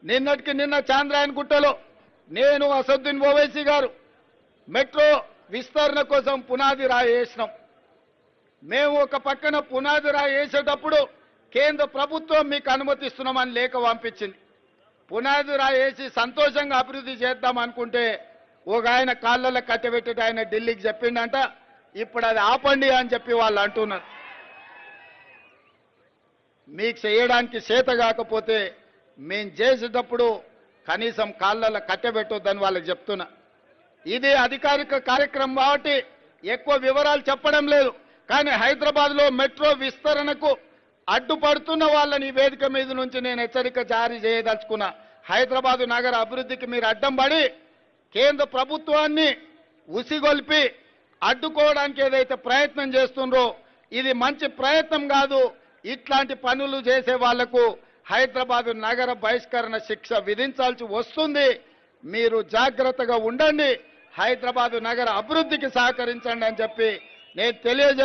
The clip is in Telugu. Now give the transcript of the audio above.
నిన్నటికి నిన్న చాంద్రాయన్ గుట్టలో నేను అసదుద్దీన్ ఓవైసీ గారు మెట్రో విస్తరణ కోసం పునాది రాయి వేసినాం. మేము ఒక పక్కన పునాది రాయి వేసేటప్పుడు కేంద్ర ప్రభుత్వం మీకు అనుమతిస్తున్నామని లేఖ పంపించింది. పునాది రాయి వేసి సంతోషంగా అభివృద్ధి చేద్దాం అనుకుంటే ఒక ఆయన కాళ్ళలో కట్టబెట్టి ఆయన ఢిల్లీకి చెప్పిండంట, ఇప్పుడు అది ఆపండి అని చెప్పి వాళ్ళు అంటున్నారు. మీకు చేయడానికి చేత కాకపోతే మేము చేసేటప్పుడు కనీసం కాళ్ళలో కట్టబెట్టొద్దని వాళ్ళకి చెప్తున్నా. ఇది అధికారిక కార్యక్రమం కాబట్టి ఎక్కువ వివరాలు చెప్పడం లేదు. కానీ హైదరాబాద్లో మెట్రో విస్తరణకు అడ్డుపడుతున్న వాళ్ళని ఈ వేదిక మీద నుంచి నేను హెచ్చరిక జారీ చేయదలుచుకున్నా. హైదరాబాదు నగర అభివృద్ధికి మీరు అడ్డం పడి కేంద్ర ప్రభుత్వాన్ని ఉసిగొల్పి అడ్డుకోవడానికి ఏదైతే ప్రయత్నం చేస్తుండ్రో ఇది మంచి ప్రయత్నం కాదు. ఇట్లాంటి పనులు చేసే వాళ్లకు హైదరాబాదు నగర బహిష్కరణ శిక్ష విధించాల్సి వస్తుంది. మీరు జాగ్రత్తగా ఉండండి, హైదరాబాదు నగర అభివృద్ధికి సహకరించండి అని చెప్పి నేను తెలియజే